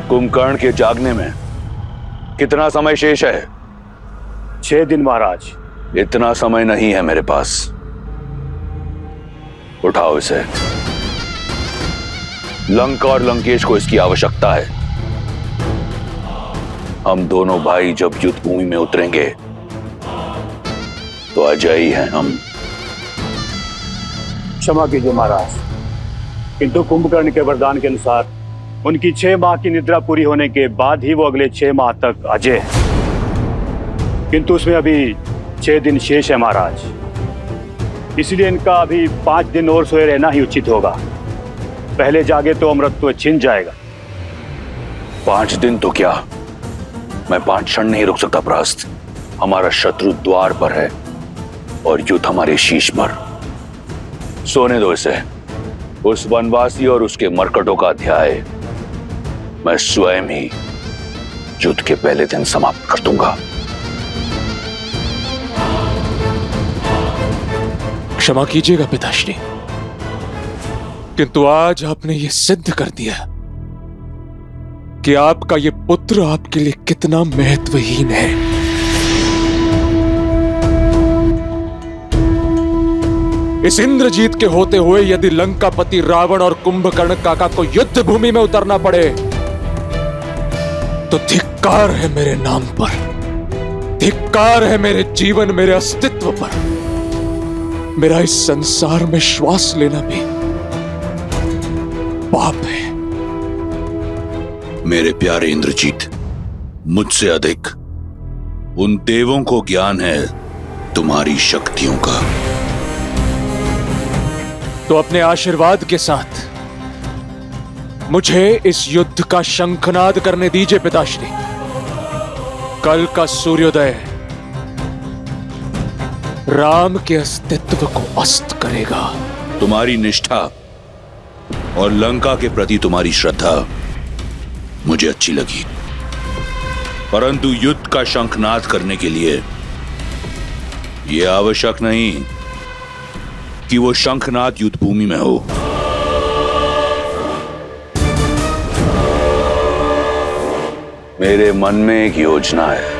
कुंभकर्ण के जागने में कितना समय शेष है? 6 दिन महाराज। इतना समय नहीं है मेरे पास। उठाओ इसे। लंका और लंकेश को इसकी आवश्यकता है। हम दोनों भाई जब युद्ध भूमि में उतरेंगे तो अजयी हैं हम। क्षमा कीजिए महाराज, किंतु कुंभकर्ण के वरदान के अनुसार उनकी 6 माह की निद्रा पूरी होने के बाद ही वो अगले 6 माह तक अजय है। किंतु उसमें अभी 6 दिन शेष है महाराज, इसलिए इनका अभी 5 दिन और सोए रहना ही उचित होगा। पहले जागे तो अमृतत्व छिन जाएगा। 5 दिन तो क्या, मैं 5 क्षण नहीं रुक सकता प्रहस्त। हमारा शत्रु द्वार पर है और युद्ध हमारे शीश पर। सोने दो इसे। उस वनवासी और उसके मरकटों का अध्याय मैं स्वयं ही युद्ध के पहले दिन समाप्त कर दूंगा। क्षमा कीजिएगा पिताश्री, किंतु आज आपने यह सिद्ध कर दिया कि आपका यह पुत्र आपके लिए कितना महत्वहीन है। इस इंद्रजीत के होते हुए यदि लंकापति रावण और कुंभकर्ण काका को युद्ध भूमि में उतरना पड़े तो धिक्कार है मेरे नाम पर, धिक्कार है मेरे जीवन, मेरे अस्तित्व पर। मेरा इस संसार में श्वास लेना भी पाप है। मेरे प्यारे इंद्रजीत, मुझसे अधिक उन देवों को ज्ञान है तुम्हारी शक्तियों का। तो अपने आशीर्वाद के साथ मुझे इस युद्ध का शंखनाद करने दीजिए पिताश्री। कल का सूर्योदय राम के अस्तित्व को अस्त करेगा। तुम्हारी निष्ठा और लंका के प्रति तुम्हारी श्रद्धा मुझे अच्छी लगी, परंतु युद्ध का शंखनाद करने के लिए यह आवश्यक नहीं कि वो शंखनाद युद्ध भूमि में हो। मेरे मन में एक योजना है।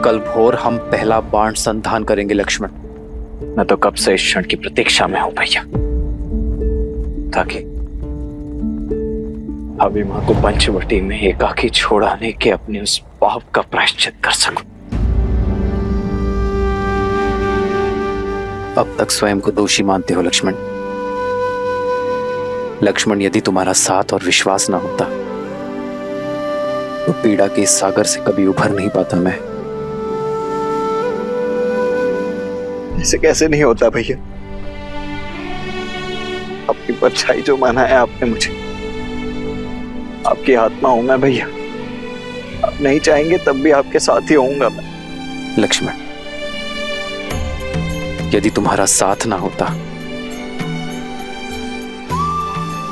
कल भोर हम पहला बाण संधान करेंगे लक्ष्मण। मैं तो कब से इस क्षण की प्रतीक्षा में हूं भैया, ताकि अभिमा को पंचवटी में एकाकी छोड़ाने के अपने उस पाप का प्रायश्चित कर सकूं। अब तक स्वयं को दोषी मानते हो लक्ष्मण। लक्ष्मण, यदि तुम्हारा साथ और विश्वास न होता तो पीड़ा के इस सागर से कभी उभर नहीं पाता मैं। ऐसे कैसे नहीं होता भैया? आपकी परछाई जो माना है आपने मुझे, आपकी आत्मा हूं मैं भैया। आप नहीं चाहेंगे तब भी आपके साथ ही होऊंगा मैं। लक्ष्मण, यदि तुम्हारा साथ ना होता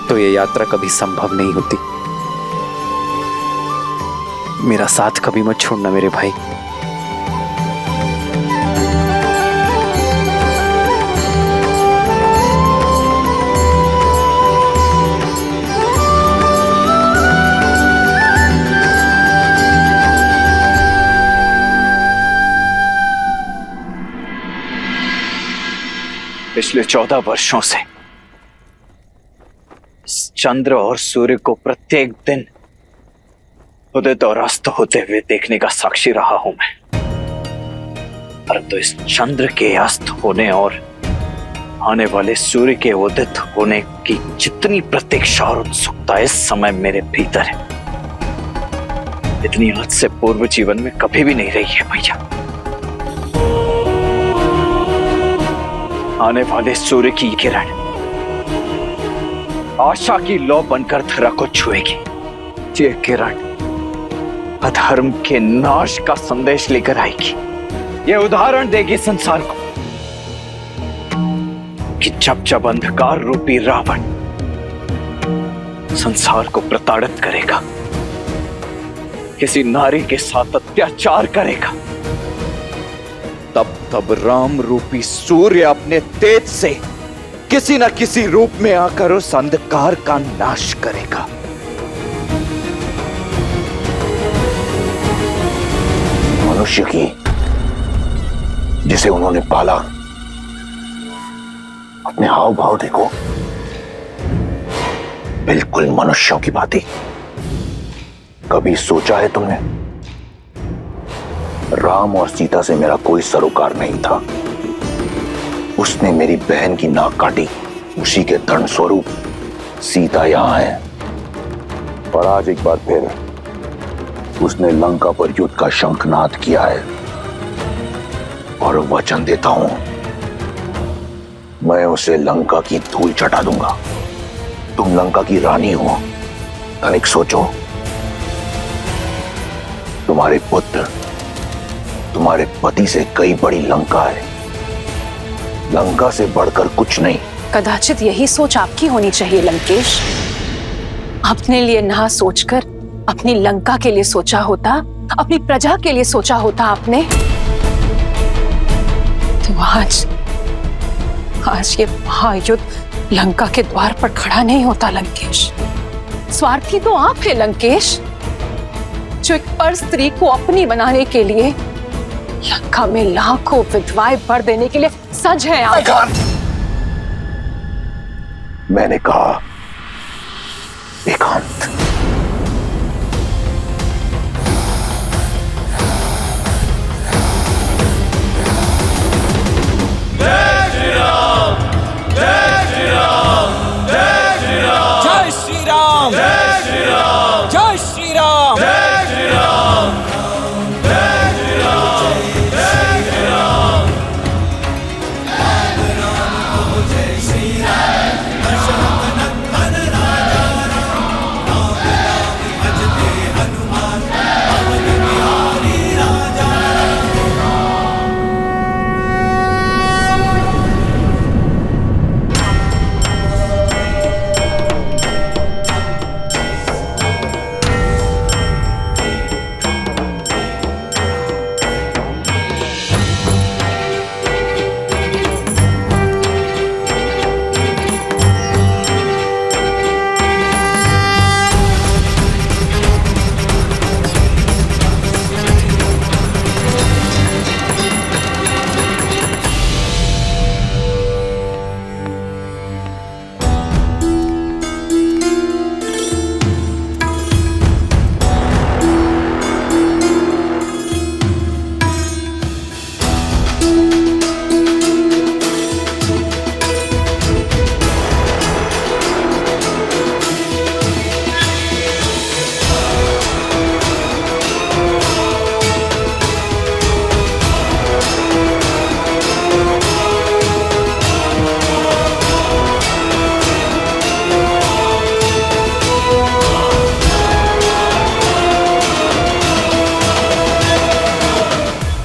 तो ये यात्रा कभी संभव नहीं होती। मेरा साथ कभी मत छोड़ना मेरे भाई। पिछले 14 वर्षों से चंद्र और सूर्य को प्रत्येक दिन उदित और अस्त होते हुए देखने का साक्षी रहा हूं मैं, परंतु इस चंद्र के अस्त होने और आने वाले सूर्य के उदित होने की जितनी प्रतीक्षा और उत्सुकता इस समय मेरे भीतर है, इतनी आज से पूर्व जीवन में कभी भी नहीं रही है भैया। आने वाले सूर्य की किरण आशा की लौ बनकर धरा को छुएगी। ये किरण अधर्म के नाश का संदेश लेकर आएगी। ये उदाहरण देगी संसार को कि जब जब अंधकार रूपी रावण संसार को प्रताड़ित करेगा, किसी नारी के साथ अत्याचार करेगा, तब तब राम रूपी सूर्य अपने तेज से किसी न किसी रूप में आकर उस अंधकार का नाश करेगा। मनुष्य की जिसे उन्होंने पाला, अपने हाव भाव देखो, बिल्कुल मनुष्यों की भांति। कभी सोचा है तुमने? राम और सीता से मेरा कोई सरोकार नहीं था। उसने मेरी बहन की नाक काटी, उसी के दंड स्वरूप सीता यहां है। और आज एक बार फिर उसने लंका पर युद्ध का शंखनाद किया है। और वचन देता हूं, मैं उसे लंका की धूल चटा दूंगा। तुम लंका की रानी हो, तनिक सोचो। तुम्हारे पुत्र, तुम्हारे पति से कई बड़ी लंका है। लंका से बढ़कर कुछ नहीं। कदाचित यही सोच आपकी होनी चाहिए लंकेश। अपने लिए ना सोचकर अपनी लंका के लिए सोचा होता, अपनी प्रजा के लिए सोचा होता आपने, तो आज ये महायुद्ध लंका के द्वार पर खड़ा नहीं होता लंकेश। स्वार्थी तो आप है लंकेश, जो एक पर स्त्री को अपनी बनाने के लिए लंका में लाखों विधवाएं भर देने के लिए सज है आप। मैंने कहा एकांत।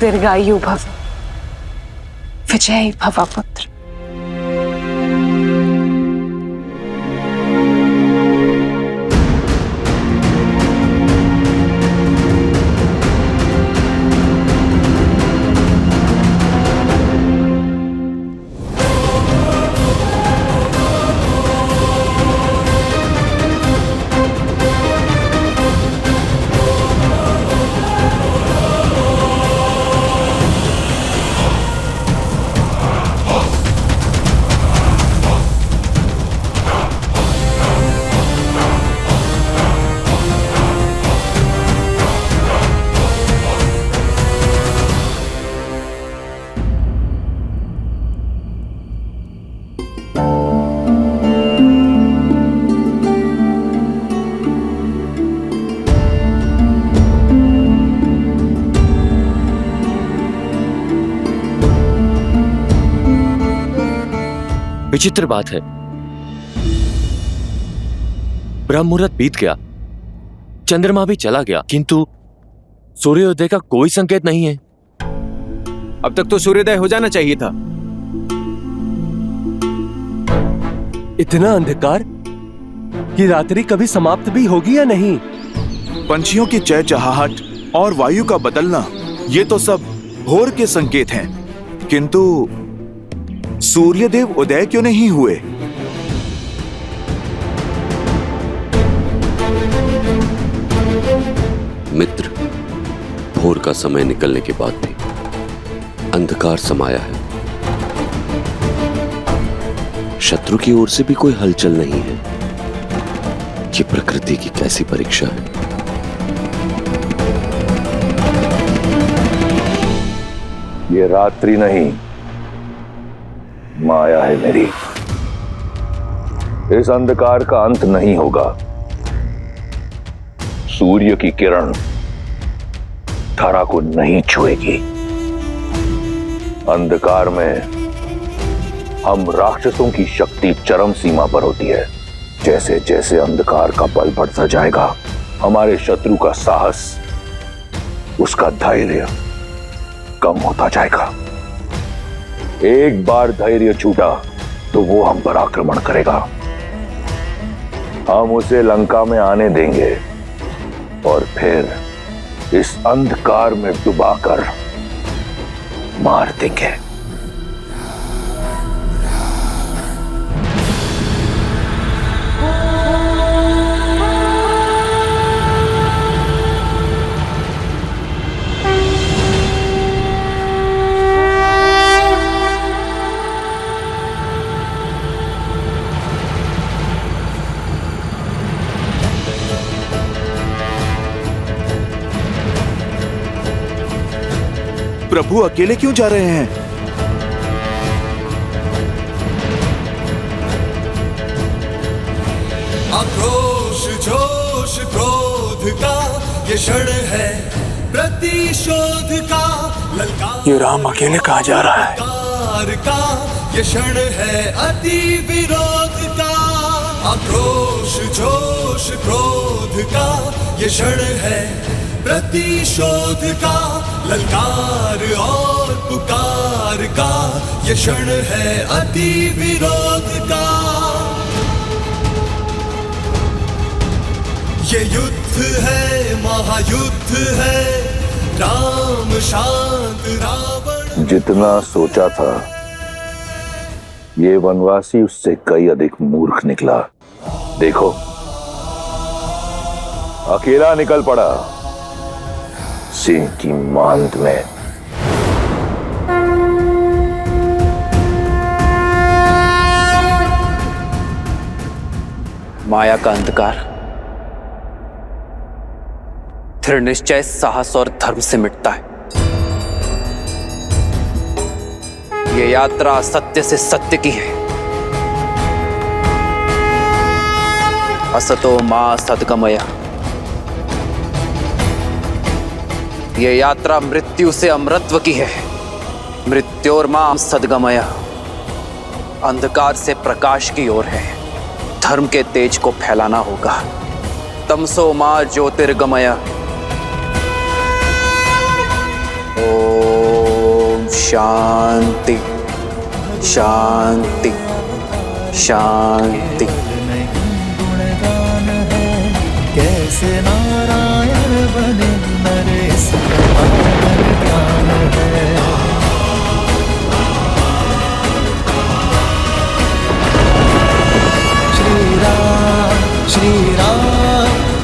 दीर्घायु भव, विजयी भव पुत्र। विचित्र बात है, ब्रह्म मुहूर्त बीत गया, चंद्रमा भी चला गया, किंतु सूर्योदय का कोई संकेत नहीं है। अब तक तो सूर्योदय हो जाना चाहिए था। इतना अंधकार कि रात्रि कभी समाप्त भी होगी या नहीं? पंछियों की चहचहाहट और वायु का बदलना, ये तो सब भोर के संकेत हैं। किंतु सूर्यदेव उदय क्यों नहीं हुए? मित्र, भोर का समय निकलने के बाद भी अंधकार समाया है। शत्रु की ओर से भी कोई हलचल नहीं है। ये प्रकृति की कैसी परीक्षा है। ये रात्रि नहीं, माया है मेरी। इस अंधकार का अंत नहीं होगा। सूर्य की किरण धरा को नहीं छुएगी। अंधकार में हम राक्षसों की शक्ति चरम सीमा पर होती है। जैसे जैसे अंधकार का बल बढ़ता जाएगा, हमारे शत्रु का साहस, उसका धैर्य कम होता जाएगा। एक बार धैर्य छूटा तो वो हम पर आक्रमण करेगा। हम उसे लंका में आने देंगे और फिर इस अंधकार में डुबाकर मार देंगे। प्रभु अकेले क्यों जा रहे हैं? आक्रोश जोश क्रोध का ये क्षण है, प्रतिशोध का ललकार। ये राम अकेले कहाँ जा रहा है? का ये क्षण है, अति विरोध का। आक्रोश जोश क्रोध का ये क्षण है, प्रतिशोध का ललकार और पुकार का ये क्षण है, अति विरोध का। ये युद्ध है, महायुद्ध है, राम शांत रावण। जितना सोचा था, ये वनवासी उससे कई अधिक मूर्ख निकला। देखो, अकेला निकल पड़ा सिंह की मांद में। माया का अंधकार दृढ़ निश्चय, साहस और धर्म से मिटता है। ये यात्रा सत्य से सत्य की है। असतो मां सद्गमय। ये यात्रा मृत्यु से अमरत्व की है। मृत्योर मां सद्गमय। अंधकार से प्रकाश की ओर है। धर्म के तेज को फैलाना होगा। तमसो मां ज्योतिर्गमय। ओम शांति शांति शांति। कैसे नारायण बने नरेश का ज्ञान है। श्री राम श्री राम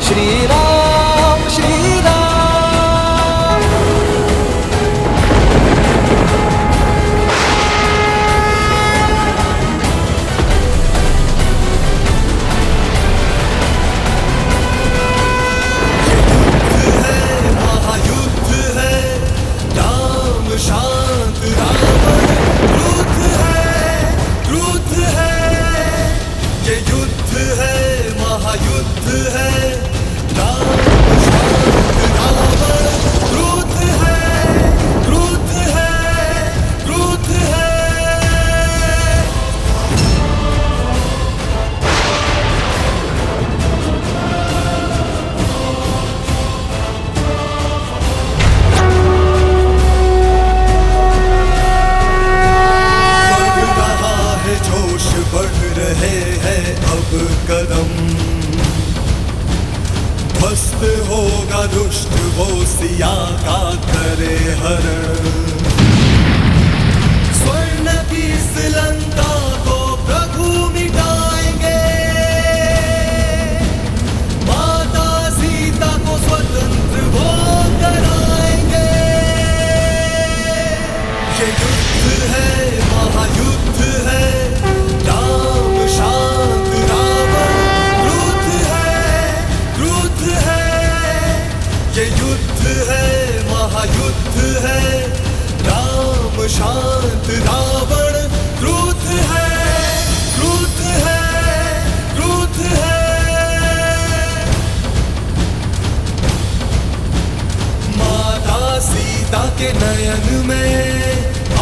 श्री राम श्री राम। सिया का करे हरण। स्वर्ण की इस लंका को प्रभु मिटाएंगे, माता सीता को स्वतंत्र वो कराएंगे। ये युद्ध है, महायुद्ध है, राम शांत रावण क्रुद्ध है। ये युद्ध है, महायुद्ध है, राम शांत रावण क्रुद्ध है, क्रुद्ध है, क्रुद्ध है। माता सीता के नयन में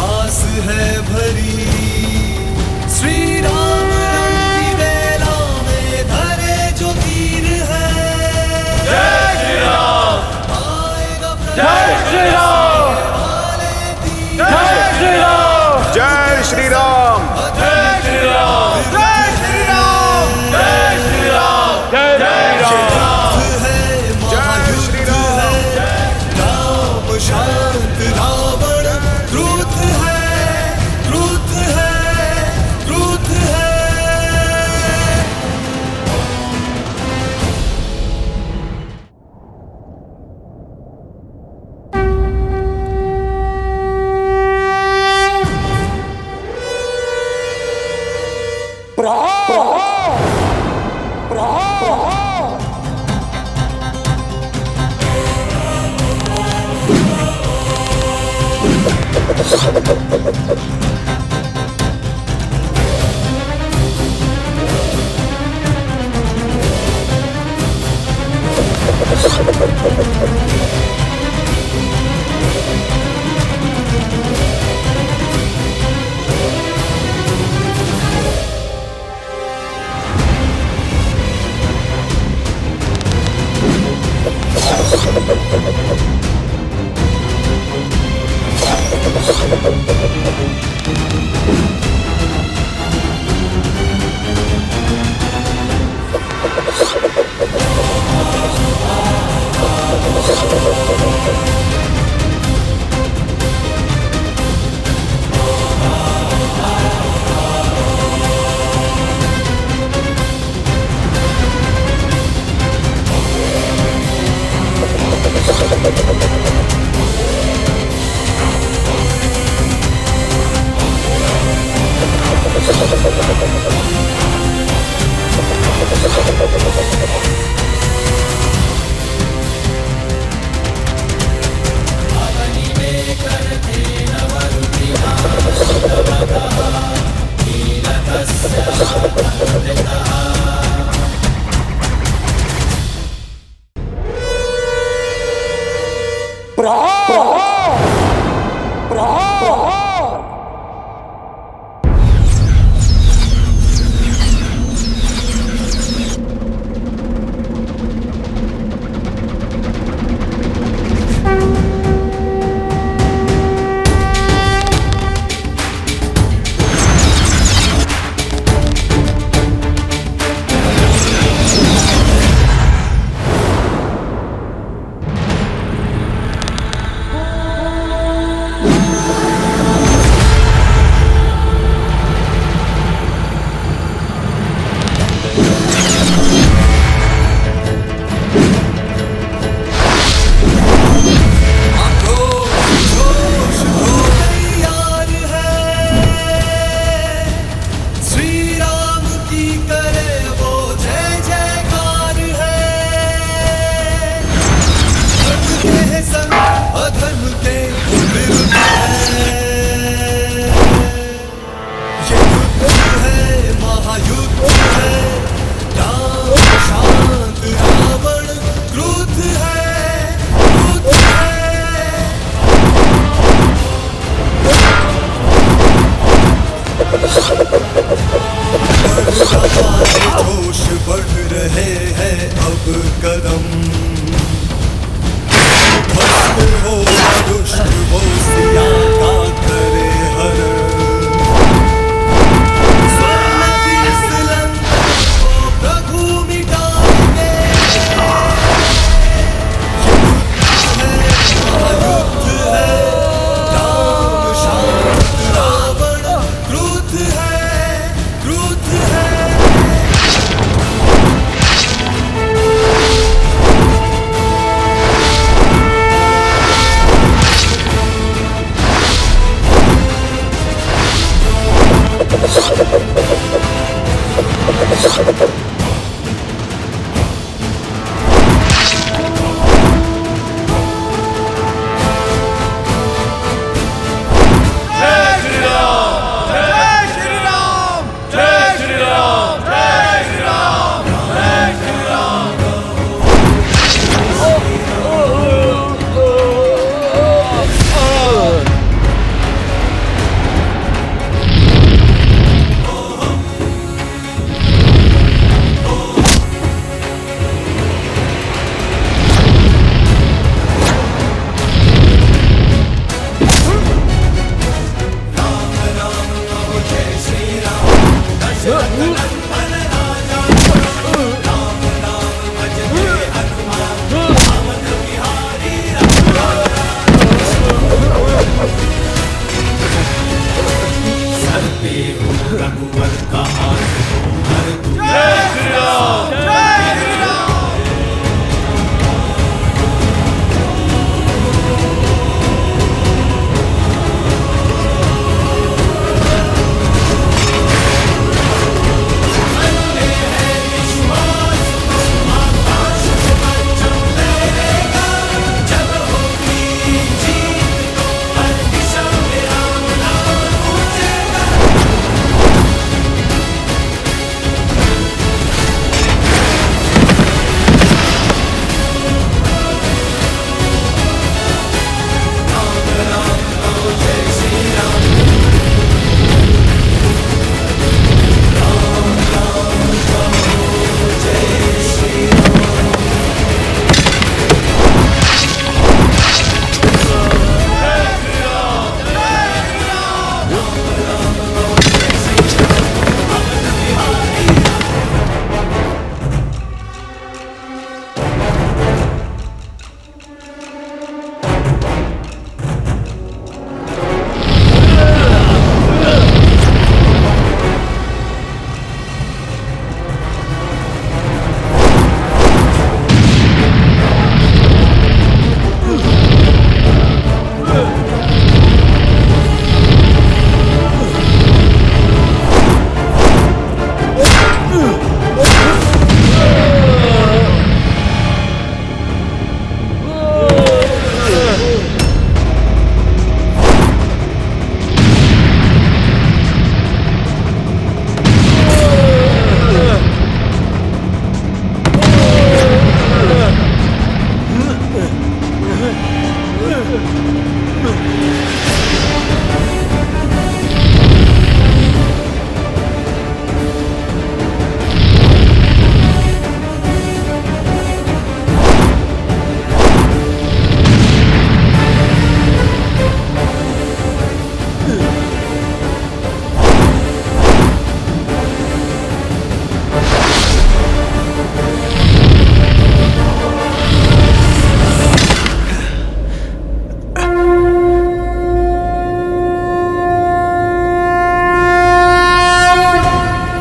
आस है भरी, श्री राम रंग की बेला में धरे जो तीर है। जय श्री राम, जय श्री राम, जय श्री राम, जय श्री राम, जय श्री राम, जय श्री राम, जय श्री राम, जय श्री राम। जय श्री राम, राम शांत रावण क्रुद्ध है, क्रुद्ध है, क्रुद्ध है।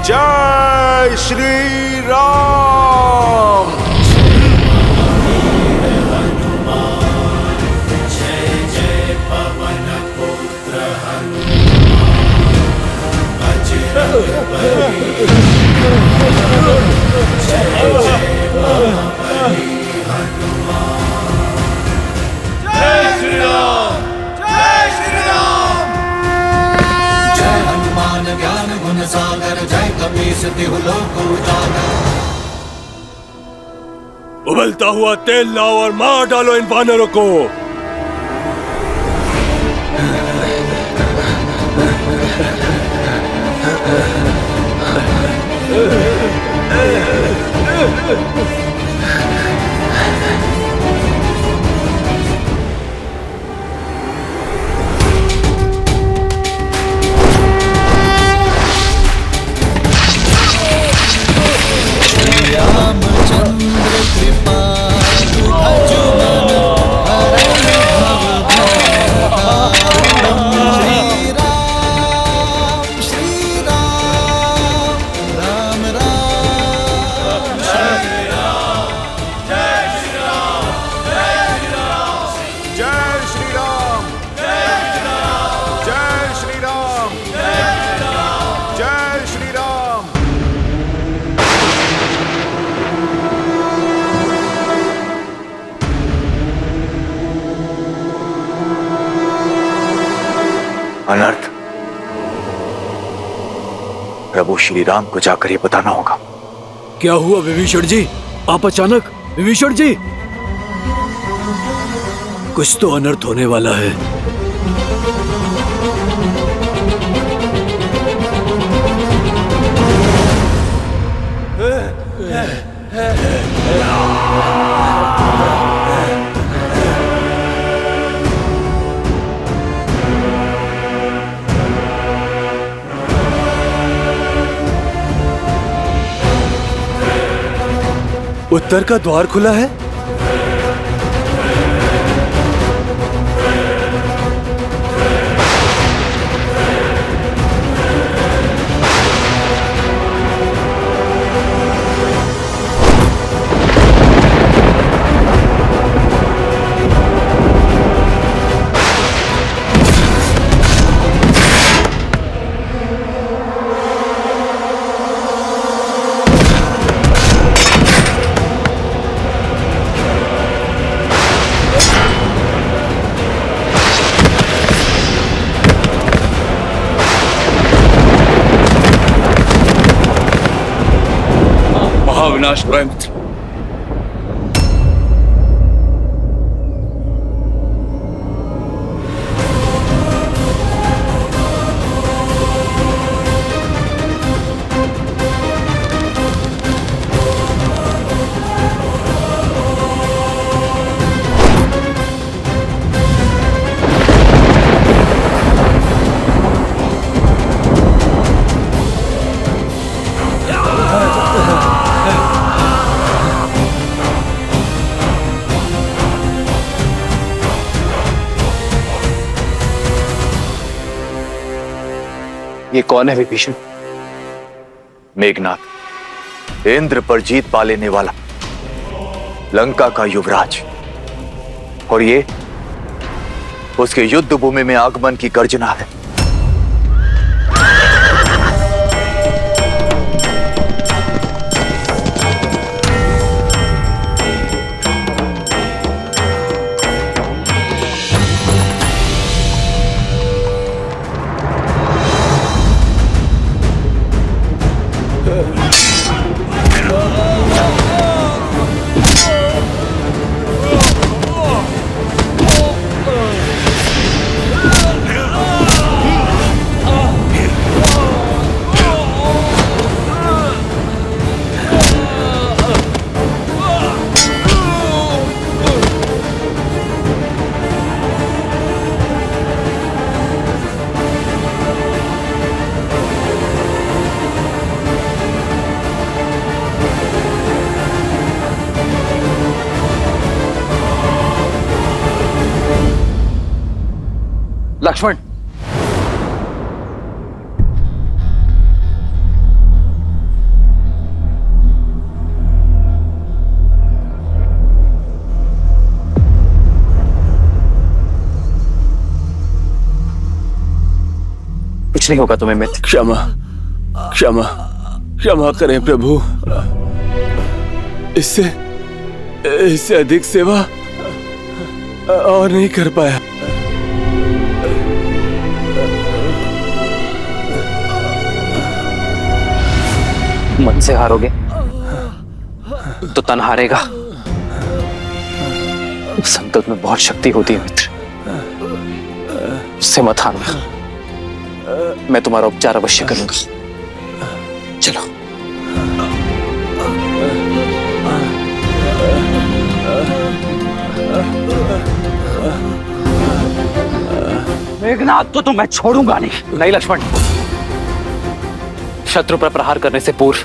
जय श्री राम। उबलता हुआ तेल लाओ और मार डालो इन वानरों को। अनर्थ प्रभु श्री राम को जाकर ये बताना होगा। क्या हुआ विभीषण जी? आप अचानक? विभीषण जी, कुछ तो अनर्थ होने वाला है। उत्तर का द्वार खुला है। महाविनाश प्रायमित्र, ये कौन है विभीषण? मेघनाथ, इंद्र पर जीत पा लेने वाला, लंका का युवराज। और ये उसके युद्ध भूमि में आगमन की गर्जना है। लक्ष्मण, कुछ नहीं होगा तुम्हें मित्र। क्षमा क्षमा क्षमा करें प्रभु। इससे अधिक सेवा और नहीं कर पाया। मन से हारोगे तो तन हारेगा। संकल्प में बहुत शक्ति होती है मित्र, उससे मत हारना। मैं तुम्हारा उपचार अवश्य करूंगा। चलो। मेघनाथ को तो मैं छोड़ूंगा नहीं। नहीं लक्ष्मण, शत्रु पर प्रहार करने से पूर्व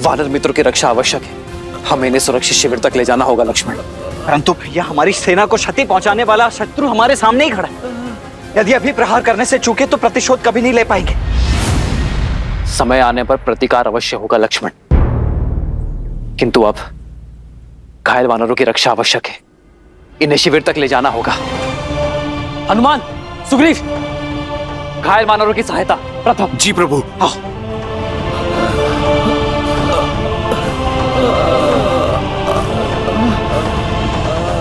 वानर मित्रों की रक्षा आवश्यक है। हमें इन्हें सुरक्षित शिविर तक ले जाना होगा लक्ष्मण। परंतु भैया, हमारी सेना को क्षति पहुंचाने वाला शत्रु हमारे सामने ही खड़ा है। यदि अभी प्रहार करने से चूके तो प्रतिशोध कभी नहीं ले पाएंगे। समय आने पर प्रतिकार अवश्य होगा लक्ष्मण, किंतु अब घायल वानरों की रक्षा आवश्यक है। इन्हें शिविर तक ले जाना होगा। हनुमान, सुग्रीव, घायल वानरों की सहायता प्रथम। जी प्रभु। हाँ।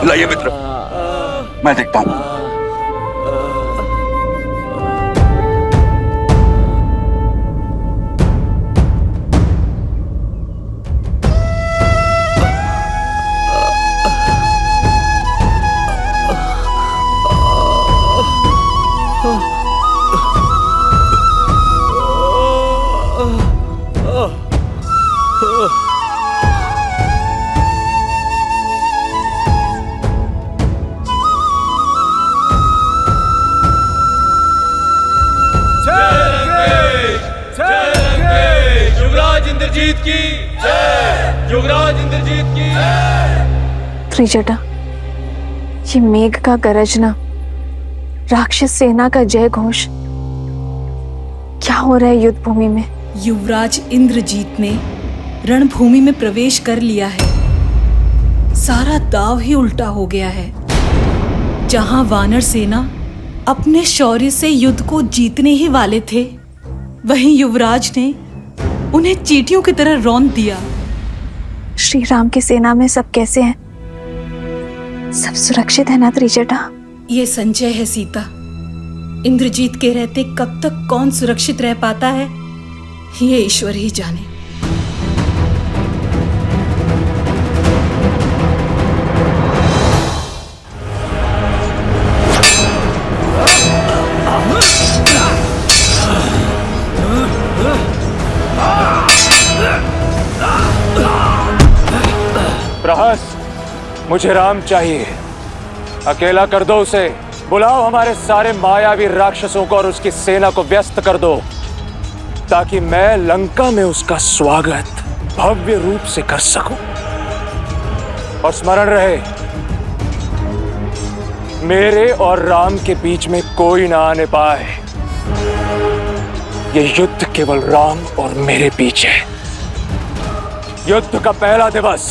लाइए मित्र, मैं देखता हूं। इंद्रजीत की जय, युवराज इंद्रजीत की जय। त्रिजटा, ये मेघ का गरजना, राक्षस सेना का जय घोष, क्या हो रहा है युद्ध भूमि में? युवराज इंद्रजीत ने रणभूमि में प्रवेश कर लिया है। सारा दाव ही उल्टा हो गया है। जहां वानर सेना अपने शौर्य से युद्ध को जीतने ही वाले थे, वहीं युवराज ने उन्हें चींटियों की तरह रौंद दिया। श्री राम की सेना में सब कैसे हैं? सब सुरक्षित है ना त्रिजटा? ये संचय है सीता। इंद्रजीत के रहते कब तक कौन सुरक्षित रह पाता है, ये ईश्वर ही जाने। प्रहस, मुझे राम चाहिए। अकेला कर दो उसे। बुलाओ हमारे सारे मायावी राक्षसों को और उसकी सेना को व्यस्त कर दो, ताकि मैं लंका में उसका स्वागत भव्य रूप से कर सकूं। और स्मरण रहे, मेरे और राम के बीच में कोई ना आने पाए। ये युद्ध केवल राम और मेरे बीच है। युद्ध का पहला दिवस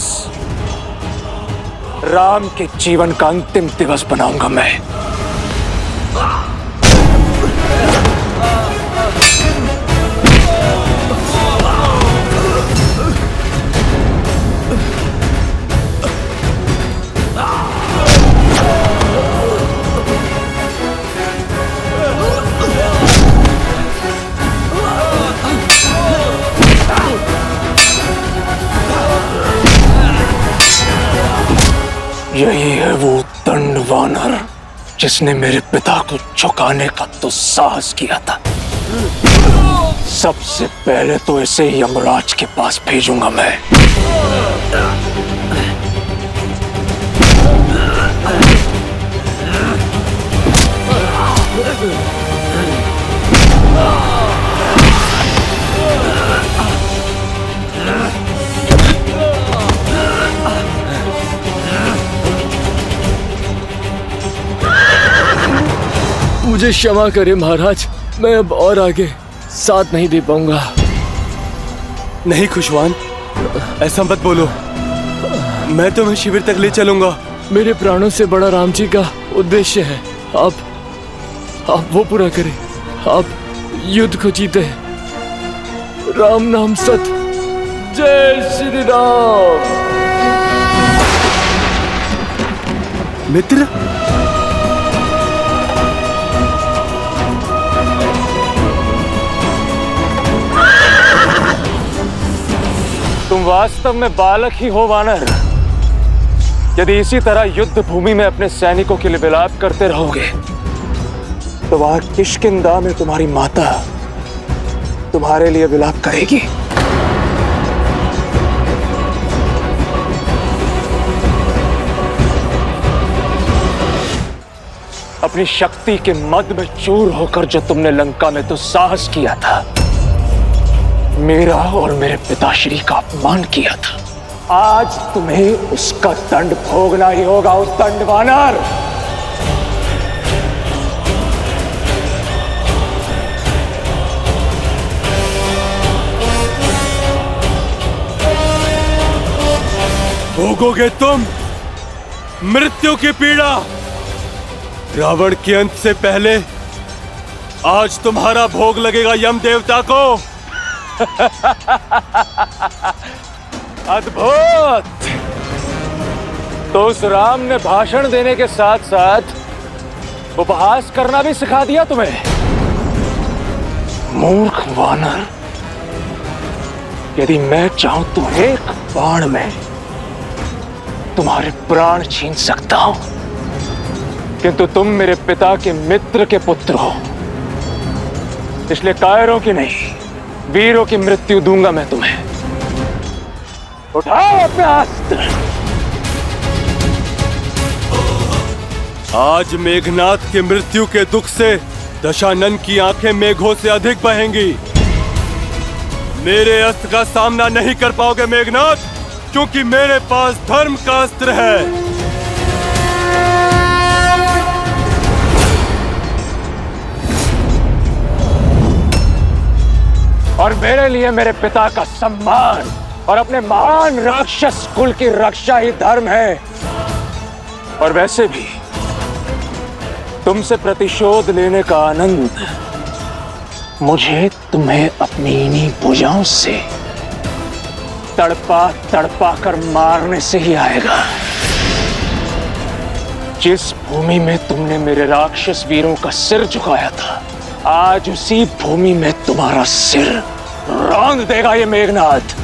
राम के जीवन का अंतिम दिवस बनाऊंगा मैं। यही है वो दंड वानर जिसने मेरे पिता को झुकाने का तो साहस किया था। सबसे पहले तो इसे यमराज के पास भेजूंगा मैं। मुझे क्षमा करें महाराज, मैं अब और आगे साथ नहीं दे पाऊंगा। नहीं खुशवान, ऐसा मत बोलो। मैं तुम्हें शिविर तक ले चलूंगा। मेरे प्राणों से बड़ा राम जी का उद्देश्य है। आप वो पूरा करें। आप युद्ध को जीते। राम नाम सत। जय श्री राम। मित्र, तुम वास्तव में बालक ही हो वानर। यदि इसी तरह युद्ध भूमि में अपने सैनिकों के लिए विलाप करते रहोगे तो वहां किष्किंधा में तुम्हारी माता तुम्हारे लिए विलाप करेगी। अपनी शक्ति के मद में चूर होकर जो तुमने लंका में तो साहस किया था, मेरा और मेरे पिताश्री का अपमान किया था, आज तुम्हें उसका दंड भोगना ही होगा। उस दंड वानर। भोगोगे तुम मृत्यु की पीड़ा। रावण के अंत से पहले आज तुम्हारा भोग लगेगा यम देवता को। अद्भुत। तो उस राम ने भाषण देने के साथ साथ उपहास करना भी सिखा दिया तुम्हें। मूर्ख वानर, यदि मैं चाहूं तो एक बाण में तुम्हारे प्राण छीन सकता हूं, किंतु तुम मेरे पिता के मित्र के पुत्र हो, इसलिए कायरों की नहीं वीरों की मृत्यु दूंगा मैं तुम्हें। उठाओ अपने अस्त्र। आज मेघनाथ के मृत्यु के दुख से दशानन की आंखें मेघों से अधिक बहेंगी। मेरे अस्त्र का सामना नहीं कर पाओगे मेघनाथ, क्योंकि मेरे पास धर्म का अस्त्र है। और मेरे लिए मेरे पिता का सम्मान और अपने महान राक्षस कुल की रक्षा ही धर्म है। और वैसे भी तुमसे प्रतिशोध लेने का आनंद मुझे तुम्हें अपनी इन्हीं भुजाओं से तड़पा तड़पा कर मारने से ही आएगा। जिस भूमि में तुमने मेरे राक्षस वीरों का सिर झुकाया था, आज उसी भूमि में तुम्हारा सिर रौंद देगा ये मेघनाथ।